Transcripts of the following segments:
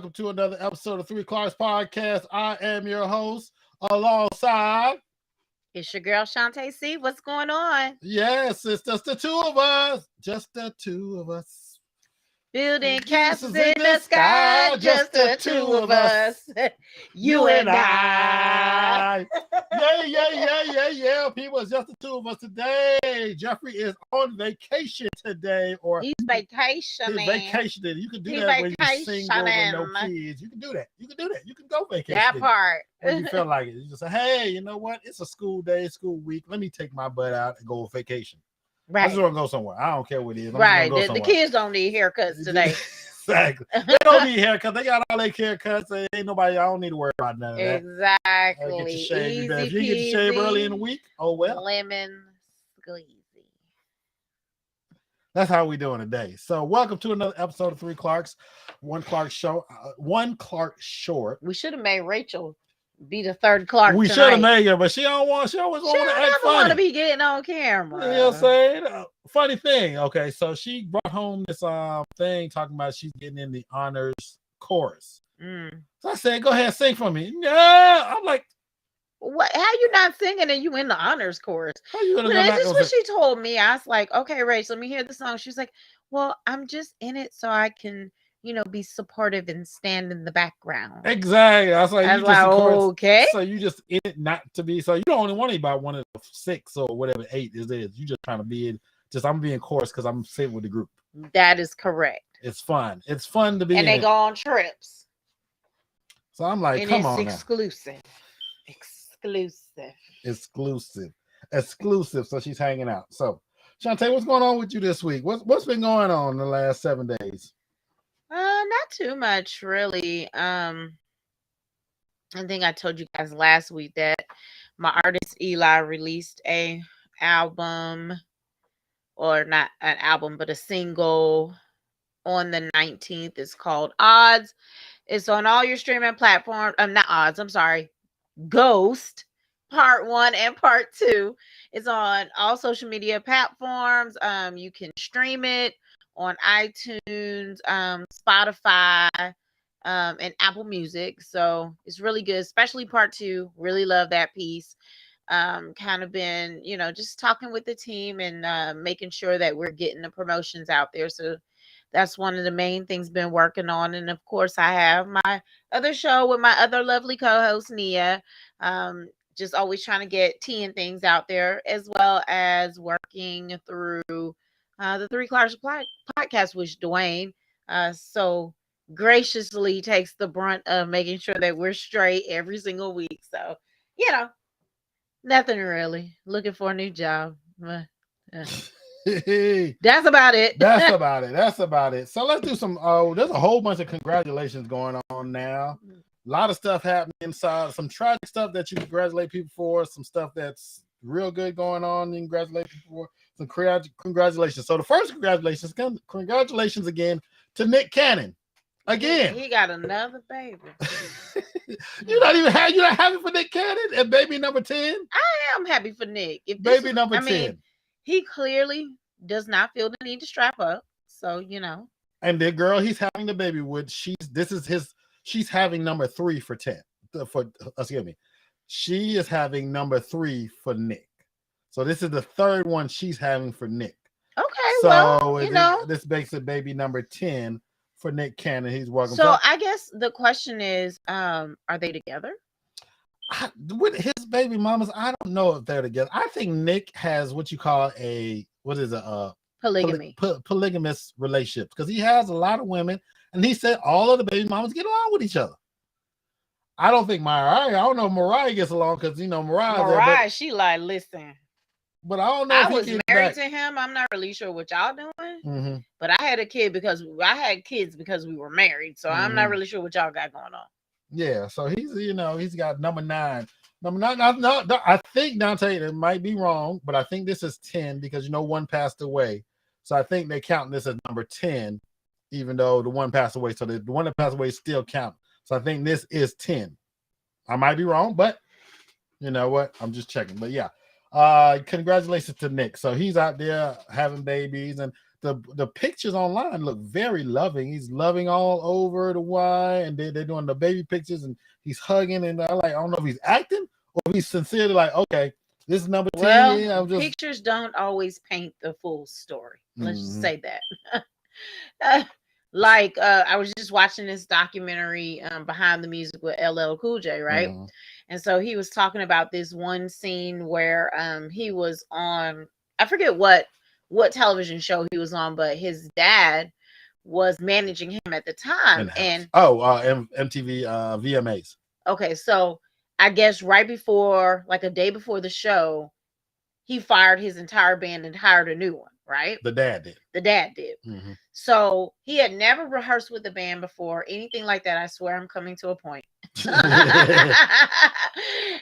welcome to another episode of Three Clarks Podcast. I am your host, alongside. It's your girl Shantae C. What's going on? Yes, it's just the two of us. Just the two of us. Building castles in the sky, just the two of us. You and I. Yeah. People, it's just the two of us today. Jeffrey is on vacation today, or he's vacationing. He's vacationing. You can do that when you're single with no kids. You can do that. You can go vacation. That part. When you feel like it. You just say, hey, you know what? It's a school day, school week. Let me take my butt out and go on vacation. Right. I just want to go somewhere. I don't care what it is. Right. The kids don't need haircuts today. Exactly. They don't need haircuts. They got all their haircuts. There ain't nobody. I don't need to worry about none of that. Exactly. Get your shave. If you get your shave early in the week, oh well. Lemon squeezy. That's how we doing today. So welcome to another episode of Three Clarks, One Clark Show, One Clark Short. We should have made Rachel be the third Clark. We should have made her, but she don't want. She always want to act funny. She don't want to be getting on camera. You know what I'm saying? Funny thing. Okay, so she brought home this thing talking about she's getting in the honors chorus. So I said, "Go ahead, sing for me." Yeah, I'm like, "What? How you not singing and you in the honors chorus?" How you gonna this is what she told me. I was like, "Okay, Rachel, let me hear the song." She's like, "Well, I'm just in it so I can." Be supportive and stand in the background. Exactly. I was like, okay. So you just in it not to be. So you don't only want to be about one of the 6 or whatever 8 is. You just trying to be in. Just I'm being chorus because I'm sitting with the group. That is correct. It's fun. It's fun to be. And they go on trips. So I'm like, come on, exclusive. Exclusive. So she's hanging out. So Shantae, what's going on with you this week? What's been going on in the last 7 days? Not too much, really. I think I told you guys last week that my artist Eli released a album, or not an album, but a single on the 19th. It's called Odds. It's on all your streaming platforms. Not Odds, I'm sorry. Ghost, part 1 and part 2. It's on all social media platforms. You can stream it on iTunes, Spotify, and Apple Music. So it's really good, especially part 2. Really love that piece. Kind of been, just talking with the team and making sure that we're getting the promotions out there. So that's one of the main things been working on. And of course, I have my other show with my other lovely co-host, Nia. Just always trying to get tea and things out there, as well as working through the Three Clarks podcast, which Dwayne so graciously takes the brunt of making sure that we're straight every single week. So, nothing really. Looking for a new job. That's about it. That's about it. So let's do some. There's a whole bunch of congratulations going on now. A lot of stuff happening inside. Some tragic stuff that you congratulate people for. Some stuff that's real good going on. You congratulate people for. Some congratulations. So the first congratulations again to Nick Cannon. Again, he got another baby. You're not happy for Nick Cannon and baby number 10? I am happy for Nick. Baby number 10. He clearly does not feel the need to strap up. So, And the girl he's having the baby with, she's having number 3 for 10. She is having number 3 for Nick. So this is the third one she's having for Nick. Okay, this makes it baby number 10 for Nick Cannon. He's welcome. So I guess the question is, are they together? With his baby mamas, I don't know if they're together. I think Nick has what you call polygamy, polygamous relationship, because he has a lot of women, and he said all of the baby mamas get along with each other. I don't think I don't know if Mariah gets along, because Mariah, she like, listen. But I don't know. I was married to him. I'm not really sure what y'all doing. But I had kids because we were married. So I'm not really sure what y'all got going on. Yeah. So he's got number 9. Number 9. I think Dante, it might be wrong, but I think this is 10 because one passed away. So I think they count this as number 10, even though the one passed away. So the one that passed away still count. So I think this is 10. I might be wrong, but you know what? I'm just checking. But yeah. Congratulations to Nick. So he's out there having babies, and the pictures online look very loving. He's loving all over the Y, and they're doing the baby pictures, and he's hugging. And I don't know if he's acting or if he's sincerely like, okay, this is number 10. Well, I'm just pictures don't always paint the full story. Let's just Mhm. say that. I was just watching this documentary behind the music with LL Cool J, right? Mhm. And so he was talking about this one scene where he was on, I forget what television show he was on, but his dad was managing him at the time. And MTV VMAs. okay, so I guess right before, like a day before the show, he fired his entire band and hired a new one, right? The dad did. The dad did. Mhm. So he had never rehearsed with the band before, anything like that. I swear I'm coming to a point.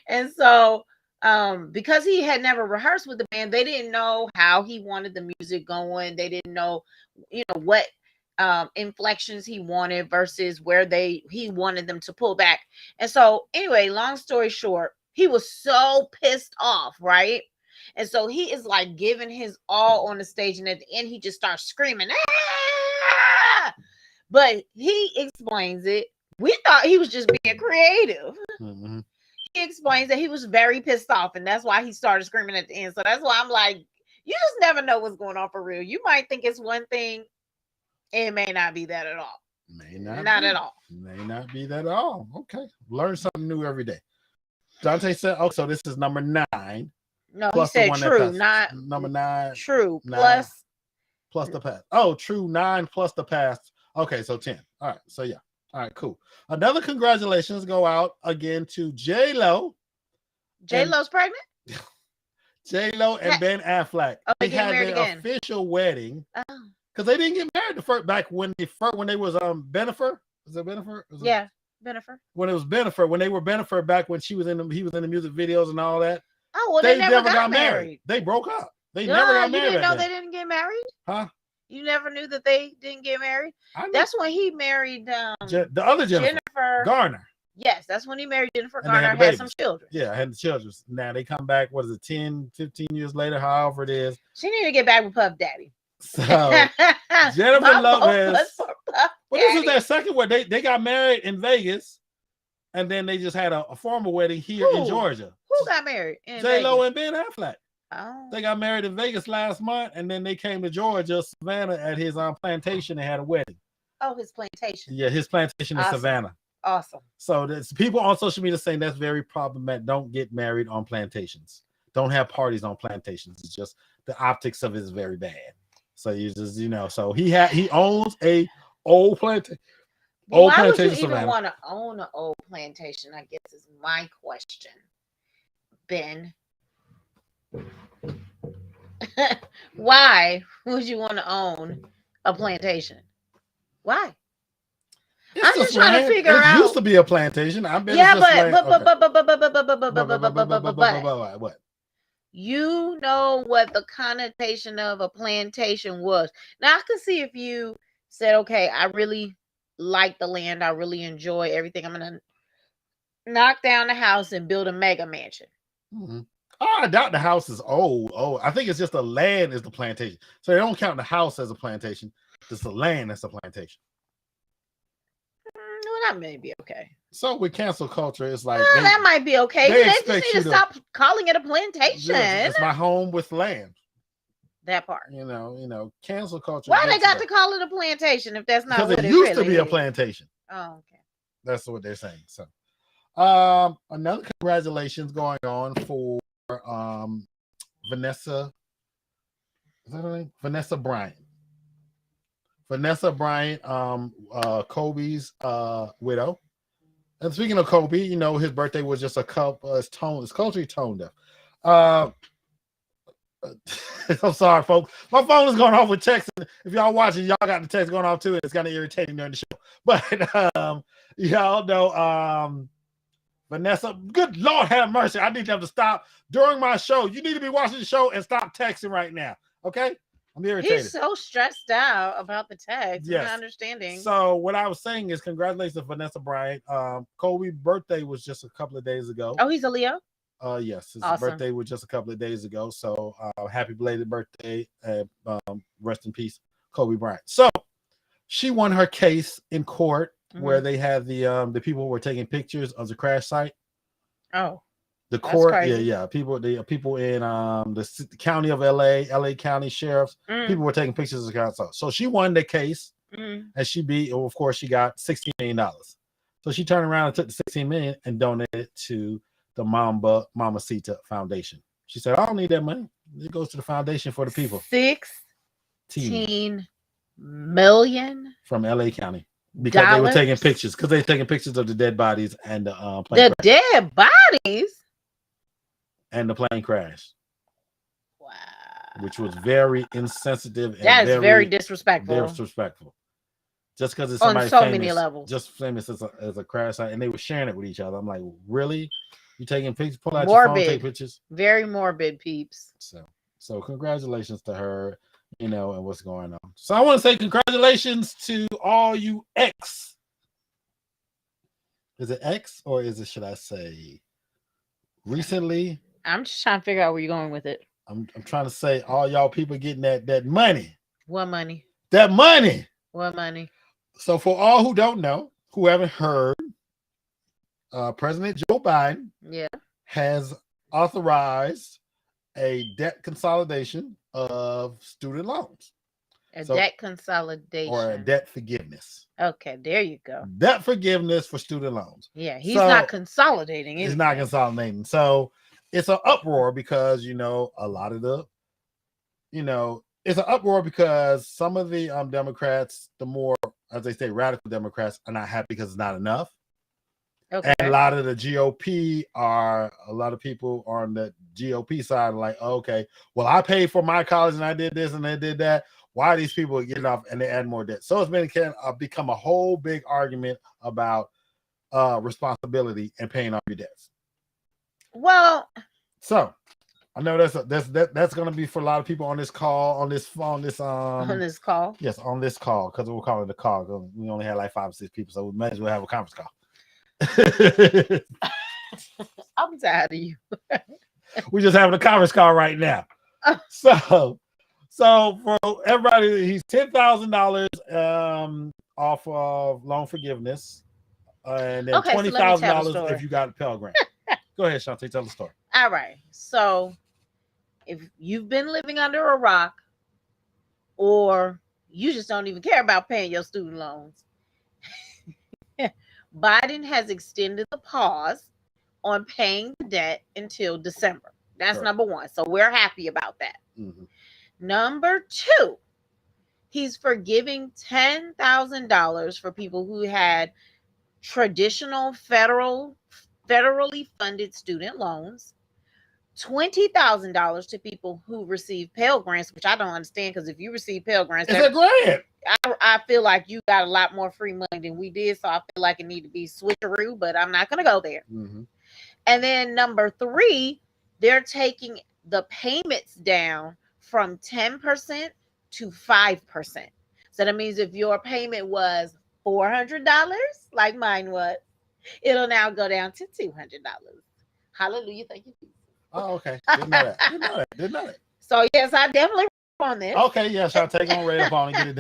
And so because he had never rehearsed with the band, they didn't know how he wanted the music going. They didn't know, what inflections he wanted versus where he wanted them to pull back. And so anyway, long story short, he was so pissed off, right? And so he is like giving his all on the stage, and at the end he just starts screaming, "Ah!" But he explains it. We thought he was just being creative. Mhm. He explains that he was very pissed off, and that's why he started screaming at the end. So that's why I'm like, you just never know what's going on for real. You might think it's one thing, it may not be that at all. May not Not be. at all. May not be that at all. Okay. Learn something new every day. Dante said, oh, so this is number 9. No, he Plus the said one that true, passed. not Number 9 true. Nine. Plus the past. Oh, true. 9 plus the past. Okay, so 10. All right. So yeah. All right, cool. Another congratulations go out again to J-Lo. J-Lo's pregnant? J-Lo and Ben Affleck. Oh, they they had getting their married again. official wedding. Oh. Because they didn't get married the first back when they was Bennifer. Was it Bennifer? Yeah, Bennifer. When it was Bennifer, when they were Bennifer back when he was in the music videos and all that. Oh, well, they never got married. They broke up. They never got married. You didn't know they didn't get married? Huh? You never knew that they didn't get married? That's when he married the other Jennifer Garner. Yes, that's when he married Jennifer Garner, had some children. Yeah, had the children. Now they come back, what is it, 10, 15 years later, however it is. She needed to get back with Puff Daddy. So Jennifer Lopez. Well, this is their second wedding. They got married in Vegas, and then they just had a formal wedding here in Georgia. Who got married? J-Lo and Ben Affleck. Oh. They got married in Vegas last month, and then they came to Georgia, Savannah, at his plantation and had a wedding. Oh, his plantation. Yeah, his plantation in Savannah. Awesome. So there's people on social media saying that's very problematic. Don't get married on plantations. Don't have parties on plantations. It's just the optics of it is very bad. So you just, so he owns a old plantation. Why plantation would you even want to own an old plantation? I guess is my question, Ben. Why would you want to own a plantation? Why? I'm just trying to figure out. It used to be a plantation. I bet. Yeah, but what? You know what the connotation of a plantation was. Now I could see if you said, "Okay, I really like the land. I really enjoy everything. I'm gonna knock down the house and build a mega mansion." Mm-hmm. I doubt the house is old. Oh, I think it's just the land is the plantation. So they don't count the house as a plantation. Just the land that's a plantation. Well, that may be okay. So with cancel culture, it's like that might be okay. They just need to stop calling it a plantation. It's my home with land. That part. Cancel culture. Why they got to call it a plantation if that's not what it used to be a plantation. Oh, okay. That's what they're saying. So another congratulations going on for Vanessa. Is that her name? Vanessa Bryant. Vanessa Bryant, Kobe's widow. And speaking of Kobe, his birthday was just a couple. It's culturally tone deaf. I'm sorry, folks. My phone is going off with text. If y'all watching, y'all got the text going off too. It's kind of irritating during the show. But y'all know Vanessa, good Lord have mercy. I need them to stop during my show. You need to be watching the show and stop texting right now. Okay? I'm irritated. He's so stressed out about the text. Yes. I'm not understanding. So what I was saying is congratulations to Vanessa Bryant. Kobe's birthday was just a couple of days ago. Oh, he's a Leo? Yes. His birthday was just a couple of days ago. So happy belated birthday. Rest in peace, Kobe Bryant. So she won her case in court where Mhm. they had the people were taking pictures of the crash site. Oh, The that's court, crazy. yeah. The people in the county of LA County sheriffs, people were taking pictures of the crash site. So she won the case, and she beat. Of course, she got $16 million. So she turned around and took the 16 million and donated it to the Mamacita Foundation. She said, "I don't need that money. It goes to the foundation for the people." 16 million from LA County because they were taking pictures because they were taking pictures of the dead bodies and the plane the crash. dead bodies And the plane crash. Wow. Which was very insensitive and that is very disrespectful. Disrespectful. Just because it's on somebody so famous, many levels. Just famous as a crash site, and they were sharing it with each other. I'm like, really? You taking pictures? Pull out your phone, take pictures. Very morbid, peeps. So congratulations to her, and what's going on. So I want to say congratulations to all you X. Is it X or should I say recently? I'm just trying to figure out where you're going with it. I'm trying to say all y'all people getting that money. What money? That money. What money? So for all who don't know, who haven't heard, President Joe Biden has authorized a debt consolidation of student loans. Debt consolidation. Or a debt forgiveness. Okay, there you go. Debt forgiveness for student loans. Yeah, he's not consolidating anything. He's not consolidating. So it's an uproar because, a lot of the, it's an uproar because some of the Democrats, the more, as they say, radical Democrats are not happy because it's not enough. Okay. And a lot of the GOP a lot of people on the GOP side are like, okay, well, I paid for my college and I did this and I did that. Why are these people getting off and they add more debt? So it's become a whole big argument about responsibility and paying off your debts. Well, so I know that's going to be for a lot of people on this call, on this call. Yes, on this call because we'll call it a call. We only had like 5 or 6 people, so we might as well have a conference call. I'm tired of you. We're just having a conference call right now. So for everybody, he's $10,000 off of loan forgiveness, and then $20,000 if you got a Pell Grant. Go ahead, Shantae, tell the story. All right. So if you've been living under a rock, or you just don't even care about paying your student loans, Biden has extended the pause on paying the debt until December. That's number one. So we're happy about that. Mm-hmm. Number two, he's forgiving $10,000 for people who had traditional federally funded student loans, $20,000 to people who receive Pell Grants, which I don't understand, because if you receive Pell Grants, it's a grant. I feel like you got a lot more free money than we did, so I feel like it need to be switcheroo, but I'm not going to go there. Mm-hmm. And then number three, they're taking the payments down from 10% to 5%. So that means if your payment was $400, like mine was, it'll now go down to $200. Hallelujah. Thank you. Oh, okay. Didn't know that. So yes, I definitely on this. Okay, yes, I'll take on right up on and get it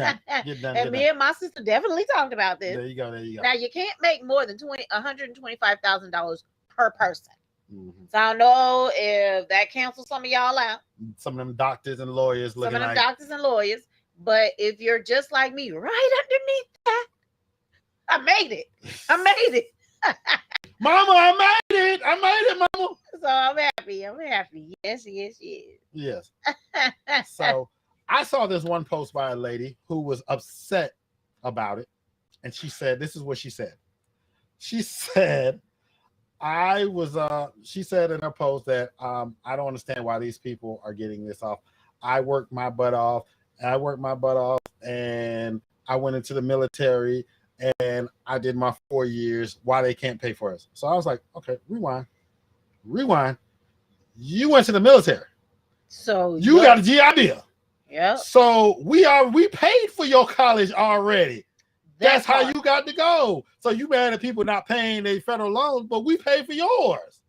done. And me and my sister definitely talked about this. There you go. Now you can't make more than $125,000 per person. Mm-hmm. So I don't know if that cancels some of y'all out. Some of them doctors and lawyers. But if you're just like me, right underneath that, I made it. Mama, I made it, Mama. So I'm happy. Yes. Yes. So I saw this one post by a lady who was upset about it. And she said, this is what she said. She said, she said in her post that I don't understand why these people are getting this off. I worked my butt off and I went into the military and I did my 4 years. Why they can't pay for us? So I was like, okay, rewind. You went to the military. So you got a GI Bill. Yeah. So we paid for your college already. That's how you got to go. So you mad at people not paying their federal loans, but we paid for yours.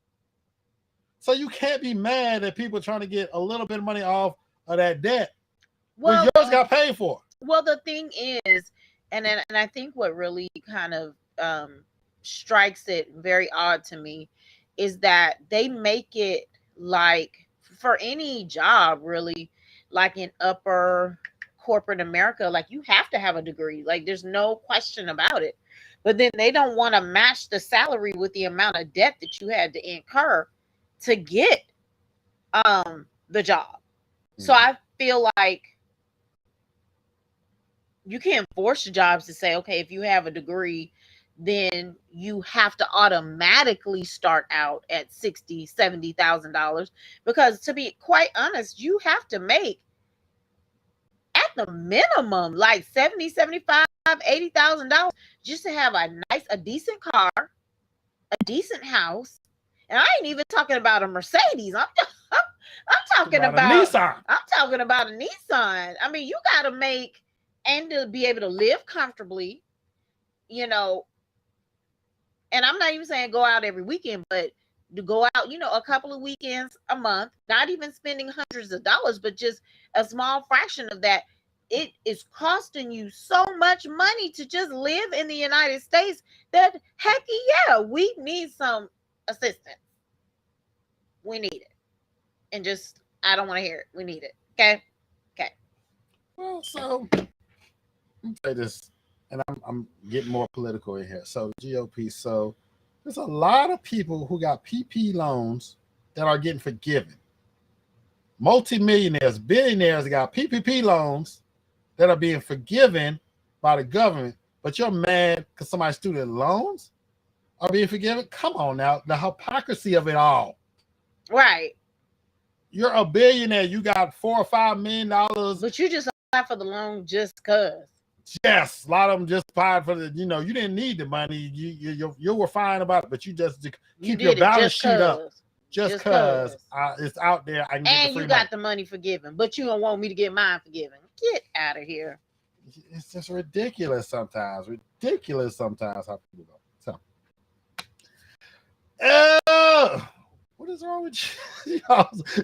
So you can't be mad at people trying to get a little bit of money off of that debt when yours got paid for. Well, the thing is, and I think what really kind of strikes it very odd to me is that they make it like for any job really, like in upper corporate America, like you have to have a degree. Like there's no question about it. But then they don't want to match the salary with the amount of debt that you had to incur to get the job. So I feel like you can't force the jobs to say, okay, if you have a degree, then you have to automatically start out at $60,000, $70,000, because to be quite honest, you have to make at the minimum like 70, 75, $80,000 just to have a decent car, a decent house. And I ain't even talking about a Mercedes. I'm talking about a Nissan. I'm talking about a Nissan. I mean, you got to make, and to be able to live comfortably, you know. And I'm not even saying go out every weekend, but to go out, you know, a couple of weekends a month, not even spending hundreds of dollars, but just a small fraction of that. It is costing you so much money to just live in the United States that, heck yeah, we need some assistance. We need it. And just, I don't want to hear it. We need it. Okay? Okay. Well, so, let me say this, and I'm getting more political in here. So, GOP, so there's a lot of people who got PP loans that are getting forgiven. Multimillionaires, billionaires got PPP loans that are being forgiven by the government, but you're mad because somebody's student loans are being forgiven? Come on now, the hypocrisy of it all. Right. You're a billionaire. You got $4 or $5 million. But you just applied for the loan just because. Yes, a lot of them just applied for the, you know, you didn't need the money. You were fine about it, but you just keep your balance sheet up. Just because it's out there. I can get and you got the money forgiven, but you don't want me to get mine forgiven. Get out of here. It's just ridiculous sometimes. Ridiculous sometimes how people go. So, what is wrong with you?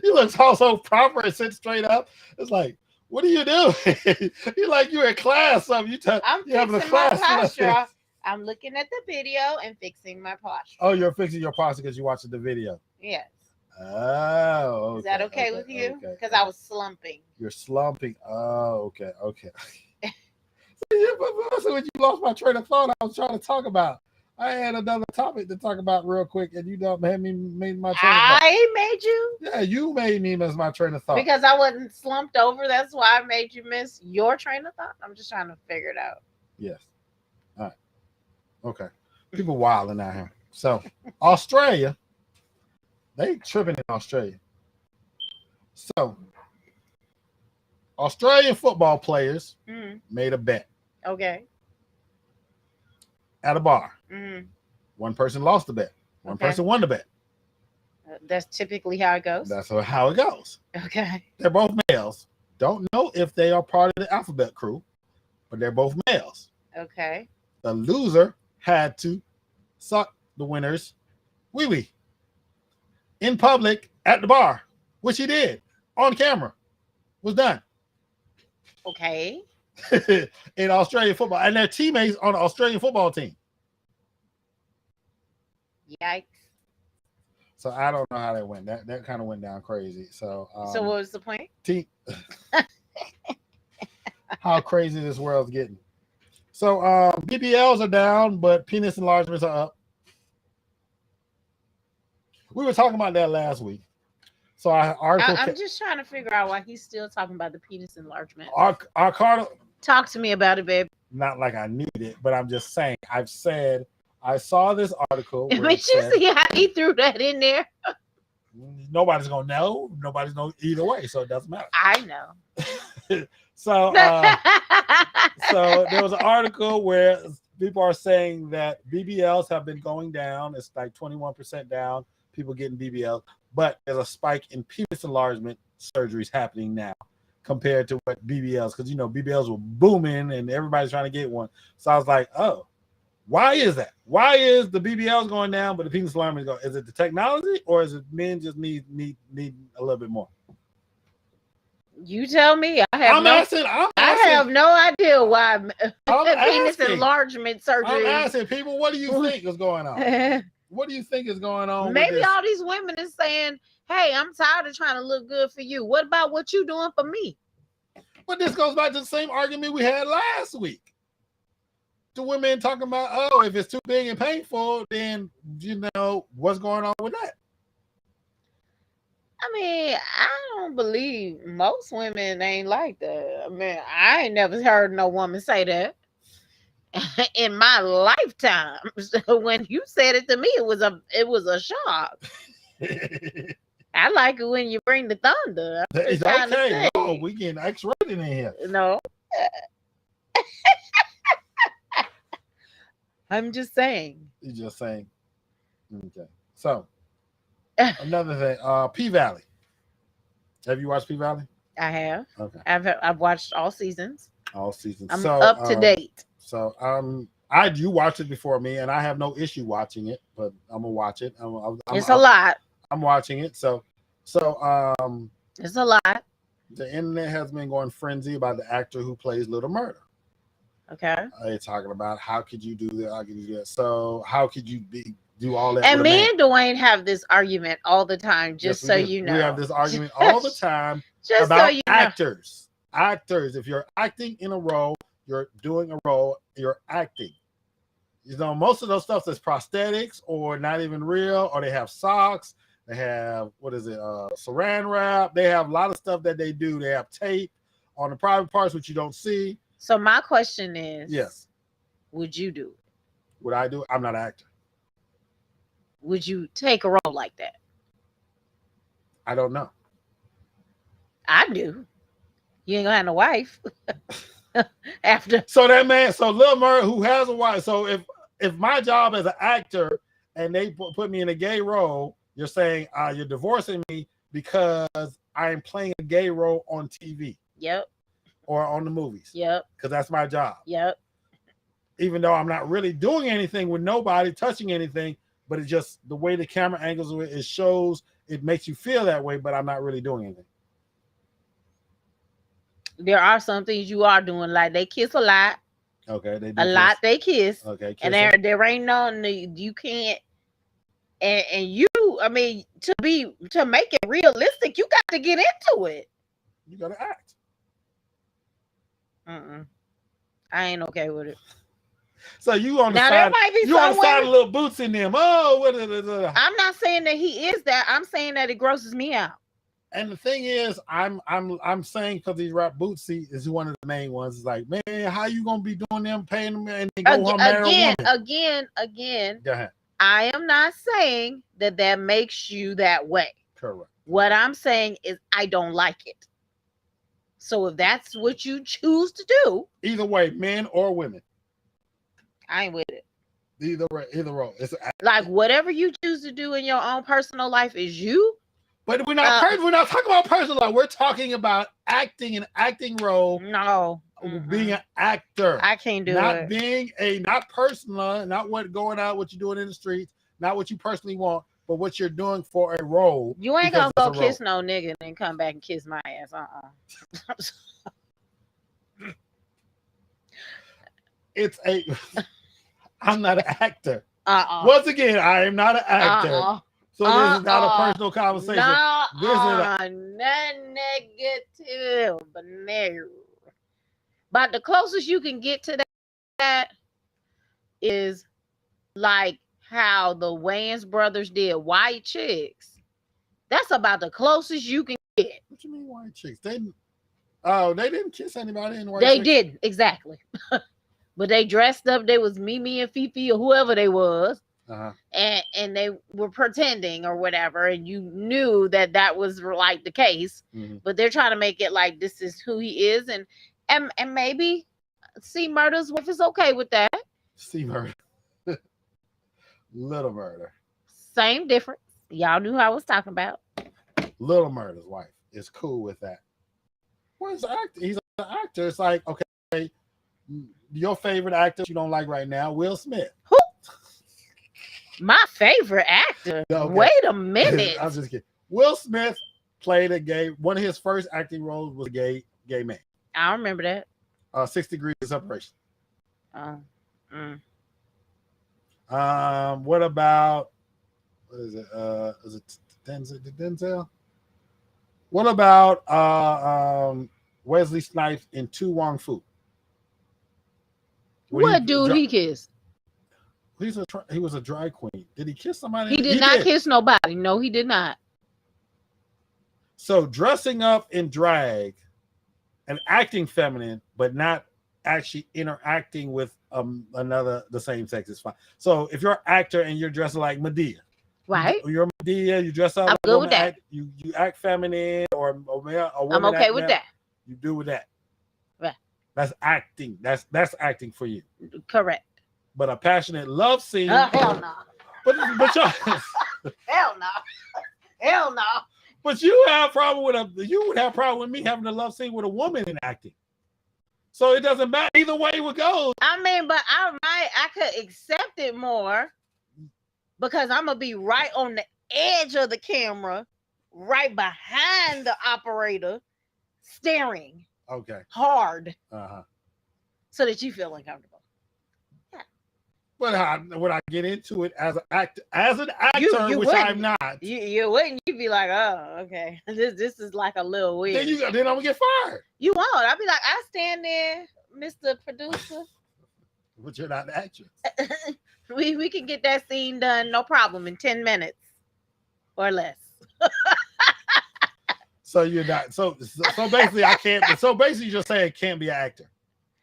You look all so proper and sit straight up. It's like, what are you doing? You're like you're in class. Something I'm having a fixing class. my posture. I'm looking at the video and fixing my posture. Oh, you're fixing your posture because you're watching the video. Yes. Oh, okay. Is that okay with you? Because I was slumping. You're slumping. Oh, okay. So when you lost my train of thought, I was trying to talk about. I had another topic to talk about real quick, and you don't have me made my train of thought. I made you? Yeah, you made me miss my train of thought. Because I wasn't slumped over. That's why I made you miss your train of thought. I'm just trying to figure it out. Yes. All right. Okay. People wilding out here. So Australia, they tripping in Australia. So Australian football players made a bet. Okay. At a bar. Mm-hmm. One person lost the bet. One person won the bet. That's typically how it goes. That's how it goes. Okay. They're both males. Don't know if they are part of the alphabet crew, but they're both males. Okay. The loser had to suck the winner's wee-wee in public at the bar, which he did on camera. Was done. Okay. In Australian football, and their teammates on the Australian football team. Yikes. So I don't know how that went. That kind of went down crazy. So what was the point? How crazy this world's getting. So BBLs are down, but penis enlargements are up. We were talking about that last week. So I'm just trying to figure out why he's still talking about the penis enlargement. Our Carter, talk to me about it, babe. Not like I need it, but I'm just saying. I saw this article. But you see how he threw that in there? Nobody's gonna know. Nobody's know either way, so it doesn't matter. I know. So there was an article where people are saying that BBLs have been going down. It's like 21% down. People getting BBLs, but there's a spike in penis enlargement surgeries happening now compared to what BBLs, because BBLs were booming and everybody's trying to get one. So I was like, oh, why is that? Why is the BBLs going down, but the penis enlargement is going? Is it the technology, or is it men just need a little bit more? You tell me. I I'm asking. I have no idea why penis asking. enlargement surgery. I'm asking people, what do you think is going on? What do you think is going on? Maybe with this? all these women is saying, "Hey, I'm tired of trying to look good for you. What about what you doing for me?" But this goes back to the same argument we had last week. The women talking about, oh, if it's too big and painful, then what's going on with that? I mean, I don't believe most women ain't like that. I mean, I ain't never heard no woman say that in my lifetime. So when you said it to me, it was a shock. I like it when you bring the thunder. It's okay. No, we getting X-rated in here. No. I'm just saying. You're just saying. Okay. So another thing, P-Valley. Have you watched P-Valley? I have. Okay. I've watched all seasons. All seasons. I'm up to date. So you watched it before me, and I have no issue watching it, but I'm gonna watch it. It's a lot. I'm watching it. So it's a lot. The internet has been going frenzy about the actor who plays Little Murder. Okay. They're talking about how could you do that? How could you do that? So how could you do all that? And me and Dwayne have this argument all the time, just so you know. We have this argument all the time just about so you actors. Know. Actors, if you're acting in a role, you're doing a role, you're acting. Most of those stuff is prosthetics or not even real, or they have socks. They have, saran wrap. They have a lot of stuff that they do. They have tape on the private parts, which you don't see. So my question is, yes, would you do it? Would I do it? I'm not an actor. Would you take a role like that? I don't know. I do. You ain't gonna have no wife after. So Lil Murder, who has a wife. So if my job as an actor and they put me in a gay role, you're saying you're divorcing me because I am playing a gay role on TV. Yep. Or on the movies. Yep. Because that's my job. Yep. Even though I'm not really doing anything with nobody, touching anything, but it's just the way the camera angles it shows, it makes you feel that way, but I'm not really doing anything. There are some things you are doing, like they kiss a lot. Okay, they do a lot they kiss. Okay, and there ain't nothing you can't. And you, I mean, to make it realistic, you got to get into it. You got to act. I ain't okay with it. So you on the now, side? There might be you on the side of little boots in them? Oh, I'm not saying that he is that. I'm saying that it grosses me out. And the thing is, I'm saying because these rap Bootsy is one of the main ones. It's like, man, how you gonna be doing them, paying them, and they go home again. Go ahead. I am not saying that makes you that way. Correct. What I'm saying is I don't like it. So if that's what you choose to do, either way, men or women, I ain't with it. Either role. It's like whatever you choose to do in your own personal life is you. But we're not talking about personal life. We're talking about acting an acting role. No. Being an actor. I can't do not it. Being not personal, not what going out, what you're doing in the streets, not what you personally want, but what you're doing for a role. You ain't gonna go kiss no nigga and then come back and kiss my ass. I'm not an actor. Once again, I am not an actor. So this is not a personal conversation. This is negative, but no. But the closest you can get to that is like how the Wayans brothers did White Chicks. That's about the closest you can get. What you mean White Chicks? They didn't kiss anybody in White Chicks. They didn't, exactly. But they dressed up. They was Mimi and Fifi or whoever they was. And they were pretending or whatever, and you knew that was like the case, but they're trying to make it like this is who he is, and maybe C Murder's wife is okay with that. C Murder, Little Murder, same difference. Y'all knew who I was talking about. Little Murder's wife is cool with that. What's the actor? He's an actor. It's like, okay, your favorite actor you don't like right now, Will Smith. Who? My favorite actor. Okay. Wait a minute. I'm just kidding. Will Smith played a gay. One of his first acting roles was a gay man. I remember that. 6 Degrees of Separation. Mm. What about is it Denzel? What about Wesley Snipes in Tu Wong Fu? What dude he kissed? He was a drag queen. Did he kiss somebody? He did not kiss nobody. No, he did not. So dressing up in drag and acting feminine, but not actually interacting with the same sex is fine. So if you're an actor and you're dressed like Medea, right? You're Medea. You dress up. I'm good with that. You act feminine or a woman. I'm okay with that. You do with that. Right. That's acting. That's acting for you. Correct. But a passionate love scene. Hell no. But hell no. Hell no. But you have problem with you would have problem with me having a love scene with a woman in acting. So it doesn't matter either way it goes. I mean, but I could accept it more because I'm gonna be right on the edge of the camera, right behind the operator, staring. Okay. Hard. Uh-huh. So that you feel uncomfortable. But when I get into it as an actor, you which I'm not, you wouldn't. You'd be like, oh, okay, this is like a little weird. Then I'm gonna get fired. You won't. I'll be like, I stand there, Mr. Producer. But you're not an actress. we can get that scene done, no problem, in 10 minutes or less. So you're not. So basically, I can't. So basically, you're saying can't be an actor.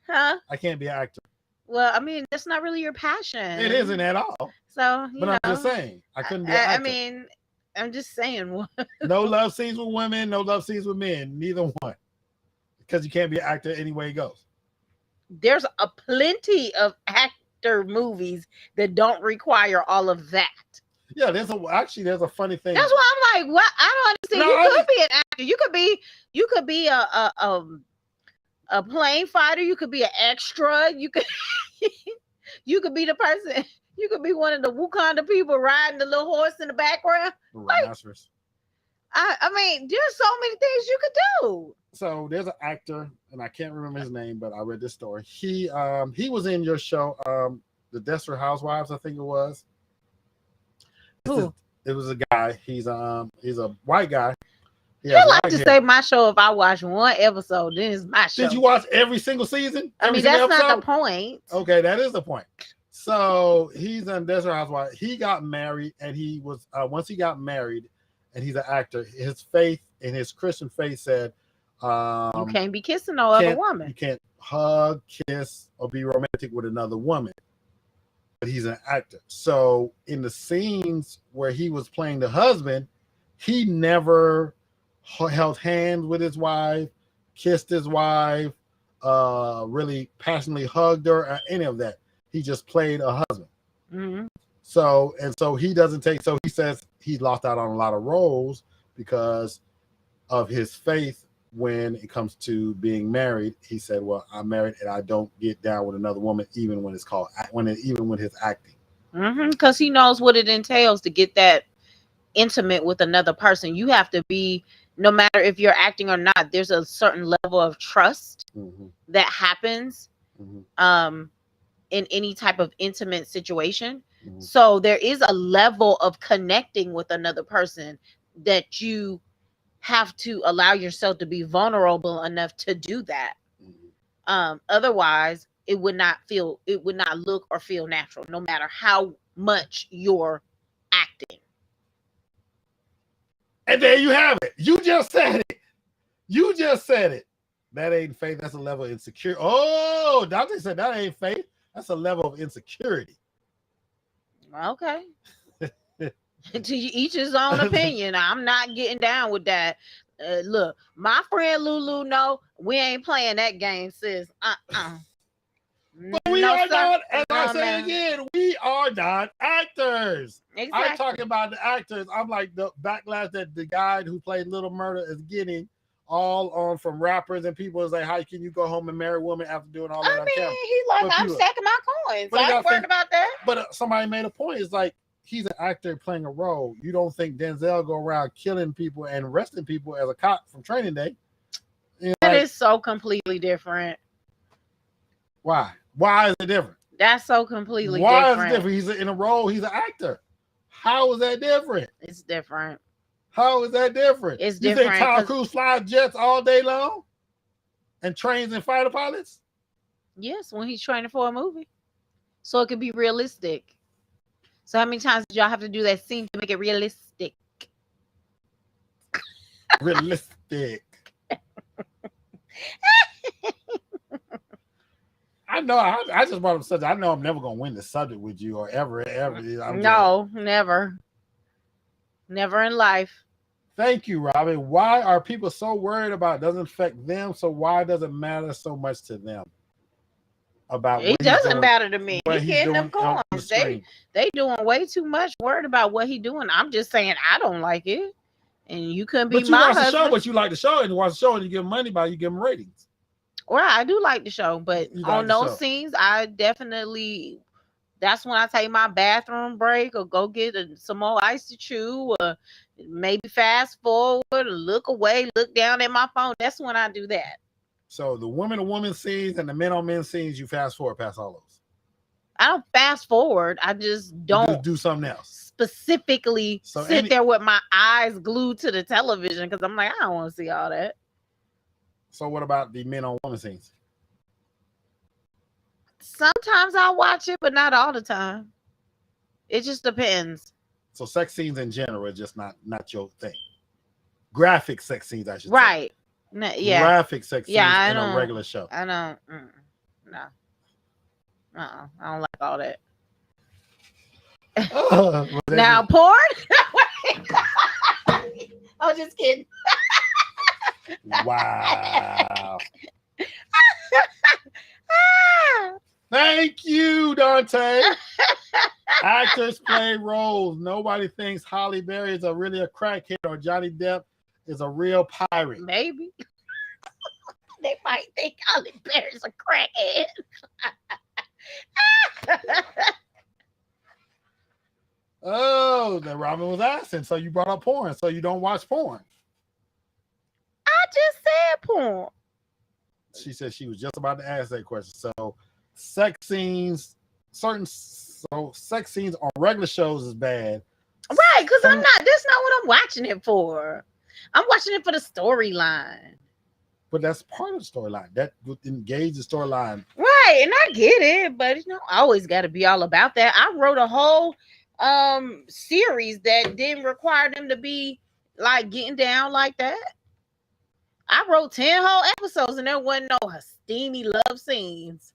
Huh? I can't be an actor. Well, I mean, that's not really your passion. It isn't at all. So, but I'm just saying, I couldn't be an actor. I mean, I'm just saying. No love scenes with women, no love scenes with men, neither one. Because you can't be an actor any way it goes. There's a plenty of actor movies that don't require all of that. Yeah, there's a funny thing. That's why I'm like, what? I don't understand. You could be an actor. You could be a plane fighter. You could be an extra. You could be the person. You could be one of the Wakanda people riding the little horse in the background. Rhinoceros. I mean, there's so many things you could do. So there's an actor, and I can't remember his name, but I read this story. He was in your show, The Desperate Housewives, I think it was. It was a guy. He's a white guy. You like to say my show if I watch one episode, then it's my show. Did you watch every single season? I mean, that's not the point. Okay, that is the point. So he's on Desperate Housewives. He got married, and he was once he got married, and he's an actor. His faith and his Christian faith said, "You can't be kissing no other woman. You can't hug, kiss, or be romantic with another woman." But he's an actor, so in the scenes where he was playing the husband, he never held hands with his wife, kissed his wife, really passionately hugged her, or any of that. He just played a husband. Mm-hmm. So he doesn't take. So he says he's lost out on a lot of roles because of his faith when it comes to being married. He said, "Well, I'm married and I don't get down with another woman, even when it's called even when his acting." Because he knows what it entails to get that intimate with another person. You have to be, no matter if you're acting or not, there's a certain level of trust that happens in any type of intimate situation. So there is a level of connecting with another person that you have to allow yourself to be vulnerable enough to do that. Otherwise, it would not look or feel natural, no matter how much you're acting. And there you have it. You just said it. That ain't faith. That's a level of insecurity. Oh, Dante said that ain't faith. That's a level of insecurity. Okay. To each his own opinion. I'm not getting down with that. Look, my friend Lulu, no, we ain't playing that game, sis. But we are not, as I say again, we are not actors. Exactly. I'm talking about the actors. I'm like the backlash that the guy who played Little Murder is getting all on from rappers and people is like, how can you go home and marry a woman after doing all that on camera? He's like, I'm stacking my coins. So I'm worried about that. But somebody made a point. It's like, he's an actor playing a role. You don't think Denzel go around killing people and arresting people as a cop from Training Day? You know, That like, is so completely different. why? Why is it different? That's so completely Why different. is it different? He's in a role. He's an actor. How is that different? It's different. How is that different? It's You different. think Tom 'Cause- Cruise flies jets all day long and trains in fighter pilots? Yes, when he's training for a movie. So it could be realistic. So how many times did y'all have to do that scene to make it realistic? Realistic. I know. I just brought up subject. I know I'm never gonna win the subject with you or ever. No, never. Never in life. Thank you, Robin. Why are people so worried about it? Doesn't affect them? So why does it matter so much to them? About It what he's doesn't doing, matter to me. what He he's getting them doing on the coins. screen. They doing way too much worried about what he doing. I'm just saying I don't like it. And you couldn't be But you my watch the husband. show, but you like the show, and you watch the show, and you give them money by you give them ratings. Well, I do like the show, but You like on the those show. scenes, I definitely that's when I take my bathroom break or go get some more ice to chew or maybe fast forward or look away, look down at my phone. That's when I do that. So the woman on woman scenes and the men on men scenes, you fast forward past all those. I don't fast forward. I just You don't just do something else. specifically So sit there with my eyes glued to the television because I'm like, I don't want to see all that. So what about the men on woman scenes? Sometimes I watch it, but not all the time. It just depends. So sex scenes in general are just not your thing. Graphic sex scenes, I should say. Right. Yeah. Graphic sex scenes Yeah, I in a don't- regular show. I don't. No. I don't like all that. Was that Now, just- porn? I was just kidding. wow. Ah! Thank you, Dante. Actors play roles. Nobody thinks Halle Berry is really a crackhead or Johnny Depp is a real pirate. Maybe. They might think Halle Berry's a crackhead. Oh, that Robin was asking. So you brought up porn. So you don't watch porn. I just said porn. She said she was just about to ask that question. So sex scenes, sex scenes on regular shows is bad. Right, because that's not what I'm watching it for. I'm watching it for the storyline. But that's part of the storyline. That would engage the storyline. Right, and I get it, but I always got to be all about that. I wrote a whole series that didn't require them to be like getting down like that. I wrote 10 whole episodes and there wasn't no steamy love scenes.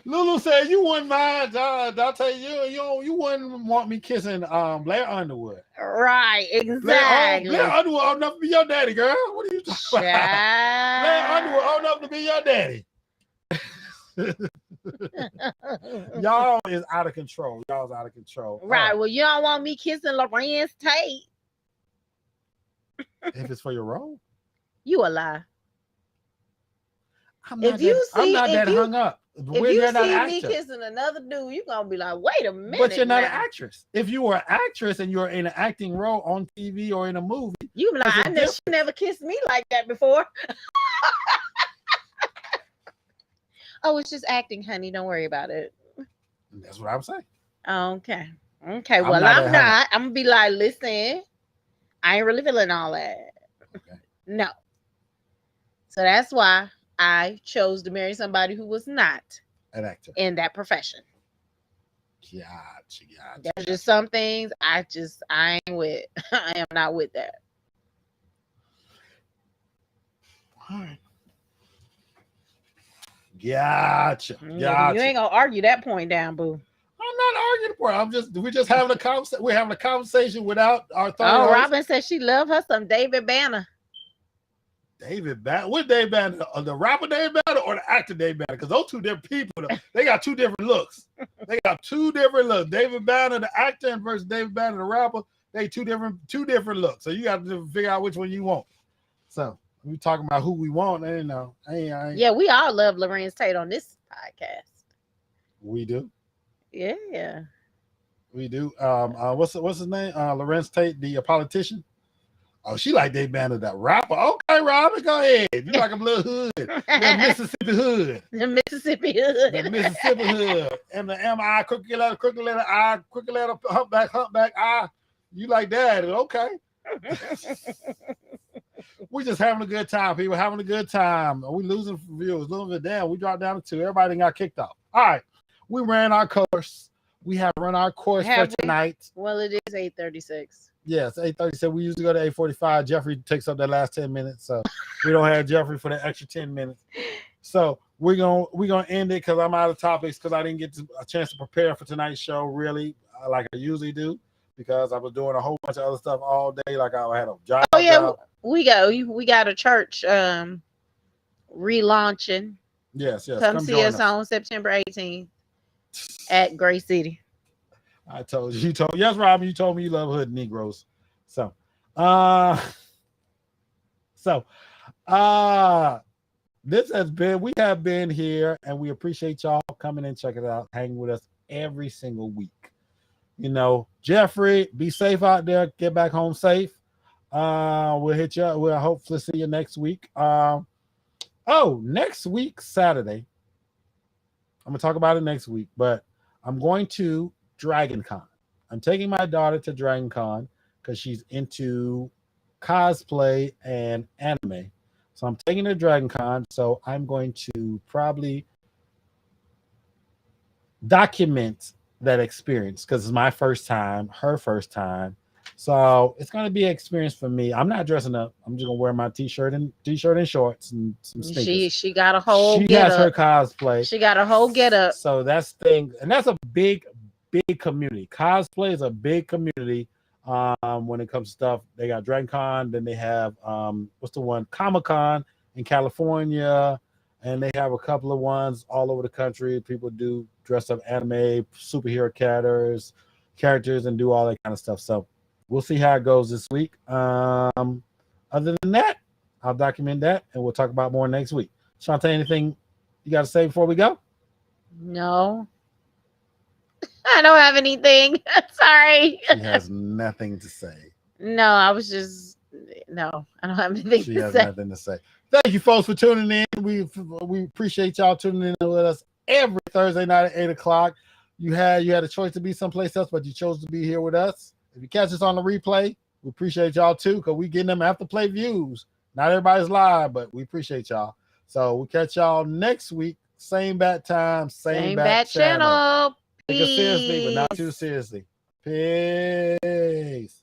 Lulu said you wouldn't mind. I'll tell you wouldn't want me kissing Blair Underwood. Right, exactly. Blair Underwood old enough to be your daddy, girl. What are you talking about? Blair Underwood old enough to be your daddy. Y'all is out of control. Y'all's out of control. Right. Well, you don't want me kissing Lorenz Tate. If it's for your role, You a lie. I'm If you see- I'm not if that you- hung up. If You're you not an see me actor. kissing another dude, you're gonna be like, wait a minute. But you're not an now. actress. If you were an actress and you're in an acting role on TV or in a movie, You be like, There's a she never kissed me like that before. Oh, it's just acting, honey. Don't worry about it. that's what I'm saying. Okay. Okay. I'm Well, not I'm that not. I'm gonna be like, listen, I ain't really feeling all that. Okay. No. So that's why I chose to marry somebody who was not An actor. in that profession. Gotcha. There's just some things I ain't with. I am not with that. All right. Gotcha. You ain't gonna argue that point down, boo. I'm not arguing for it. We're just having a conversation. We're having a conversation without our third Oh, host. Robin said she loved her some David Banner. David Banner. What David Banner? The rapper David Banner or the actor David Banner? Because those two different people. They got two different looks. They got two different looks. David Banner, the actor, and versus David Banner, the rapper. They two different looks. So you got to figure out which one you want. So we talking about who we want. I ain't. Yeah, we all love Lorenz Tate on this podcast. We do. Yeah. We do. What's his name? Lorenz Tate, the politician. Oh, she like they banded that rapper. Okay, Robin, go ahead. You like a little hood, the Mississippi hood, The Mississippi hood. the Mississippi hood, and the M-I, crooked letter I, crooked letter humpback I. You like that? Okay. We just having a good time, people. Having a good time. We losing views, losing it down. We dropped down to 2. Everybody got kicked off. All right, we ran our course. We have run our course for tonight. Well, it is 8:36. Yes, 8:30. So we usually go to 8:45. Jeffrey takes up that last 10 minutes, so we don't have Jeffrey for the extra 10 minutes. So we're gonna end it because I'm out of topics because I didn't get a chance to prepare for tonight's show really like I usually do because I was doing a whole bunch of other stuff all day. Like I had a job. Oh yeah, we got a church relaunching. Yes. Come see us on September 18th at Gray City. I told you. Yes, Robin, you told me you love hood Negroes. So, this has been, we have been here and we appreciate y'all coming and checking it out, hanging with us every single week. You know, Jeffrey, be safe out there. Get back home safe. We'll hit you. We'll hopefully see you next week. Next week, Saturday. I'm going to talk about it next week, but I'm going to Dragon Con. I'm taking my daughter to Dragon Con because she's into cosplay and anime. So I'm taking her to Dragon Con. So I'm going to probably document that experience because it's my first time, her first time. So it's going to be an experience for me. I'm not dressing up. I'm just going to wear my t-shirt and shorts and some sneakers. She got a whole She has her cosplay. She got a whole get up. So that's thing. And that's a big community. Cosplay is a big community when it comes to stuff. They got Dragon Con, then they have what's the one? Comic-Con in California, and they have a couple of ones all over the country. People do dress up anime, superhero characters and do all that kind of stuff. So we'll see how it goes this week. Other than that, I'll document that and we'll talk about more next week. Shantae, anything you got to say before we go? No. I don't have anything. Sorry. She has nothing to say. No, I was just no. I don't have anything she to has say. Nothing to say. Thank you, folks, for tuning in. We appreciate y'all tuning in with us every Thursday night at 8 o'clock. You had a choice to be someplace else, but you chose to be here with us. If you catch us on the replay, we appreciate y'all too, because we getting them after play views. Not everybody's live, but we appreciate y'all. So we'll catch y'all next week. Same bat time, same bat channel. Take it seriously, but not too seriously. Peace.